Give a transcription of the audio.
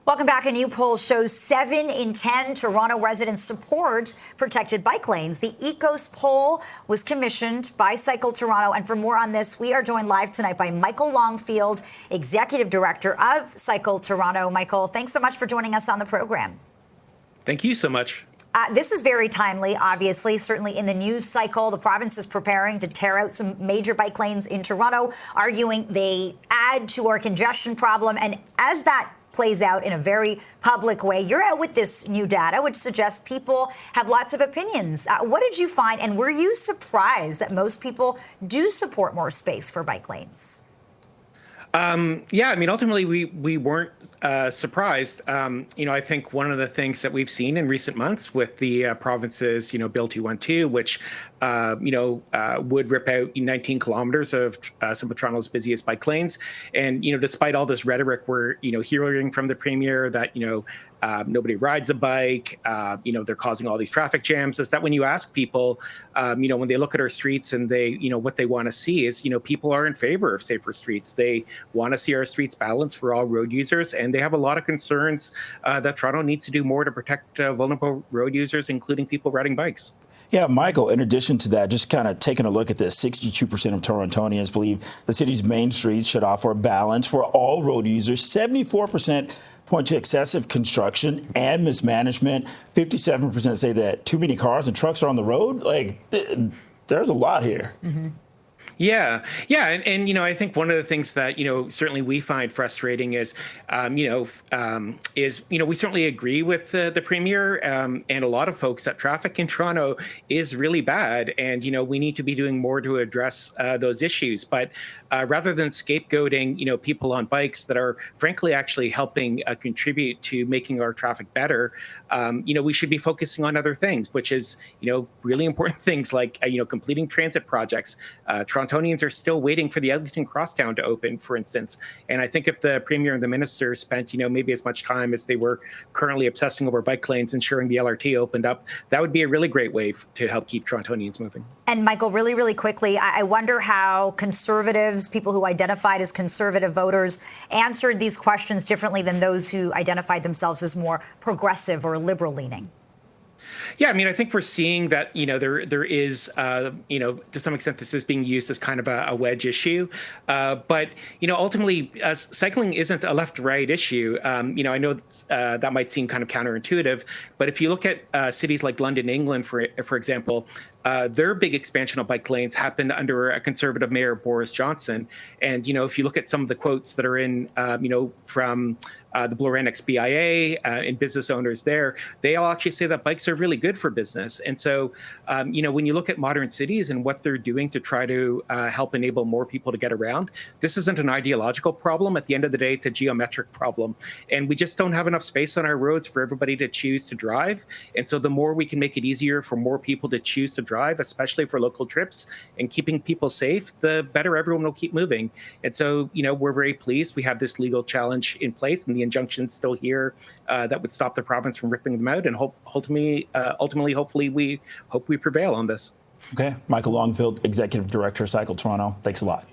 Welcome back. A new poll shows 7 in 10 Toronto residents support protected bike lanes. The Ecos poll was commissioned by Cycle Toronto. And for more on this, we are joined live tonight by Michael Longfield, Executive Director of Cycle Toronto. Michael, thanks so much for joining us on the program. Thank you so much. This is very timely, obviously. Certainly in the news cycle, the province is preparing to tear out some major bike lanes in Toronto, arguing they add to our congestion problem. And as that plays out in a very public way, you're out with this new data, which suggests people have lots of opinions. What did you find? And were you surprised that most people do support more space for bike lanes? Yeah, I mean, ultimately, we weren't surprised. I think one of the things that we've seen in recent months with the province's, Bill 212, which, would rip out 19 kilometers of some of Toronto's busiest bike lanes. And, despite all this rhetoric, we're, hearing from the premier that, nobody rides a bike, they're causing all these traffic jams, is that when you ask people, when they look at our streets and they, what they want to see is, people are in favor of safer streets. They want to see our streets balanced for all road users. And they have a lot of concerns that Toronto needs to do more to protect vulnerable road users, including people riding bikes. Yeah, Michael, in addition to that, just kind of taking a look at this, 62% of Torontonians believe the city's main streets should offer balance for all road users. 74% point to excessive construction and mismanagement. 57% say that too many cars and trucks are on the road. There's a lot here. Mm-hmm. Yeah. And I think one of the things that, certainly we find frustrating is, we certainly agree with the premier and a lot of folks that traffic in Toronto is really bad. And, we need to be doing more to address those issues. But rather than scapegoating, people on bikes that are frankly actually helping contribute to making our traffic better, we should be focusing on other things, which is, really important things like, completing transit projects. Torontonians are still waiting for the Eglinton Crosstown to open, for instance. And I think if the premier and the minister spent, maybe as much time as they were currently obsessing over bike lanes, ensuring the LRT opened up, that would be a really great way to help keep Torontonians moving. And Michael, really, really quickly, I wonder how conservatives, people who identified as conservative voters, answered these questions differently than those who identified themselves as more progressive or liberal leaning. Yeah, I mean, I think we're seeing that, there is, to some extent, this is being used as kind of a wedge issue. But, ultimately, cycling isn't a left-right issue. I know that might seem kind of counterintuitive, but if you look at cities like London, England, for example, their big expansion of bike lanes happened under a conservative mayor, Boris Johnson. And, if you look at some of the quotes that are in, from the Bloor-Annex BIA and business owners there, they all actually say that bikes are really good for business. And so, when you look at modern cities and what they're doing to try to help enable more people to get around, this isn't an ideological problem. At the end of the day, it's a geometric problem. And we just don't have enough space on our roads for everybody to choose to drive. And so the more we can make it easier for more people to choose to drive, especially for local trips and keeping people safe, the better everyone will keep moving. And so, we're very pleased we have this legal challenge in place and the injunctions still here that would stop the province from ripping them out. And ultimately, hopefully, we prevail on this. Okay. Michael Longfield, Executive Director, Cycle Toronto. Thanks a lot.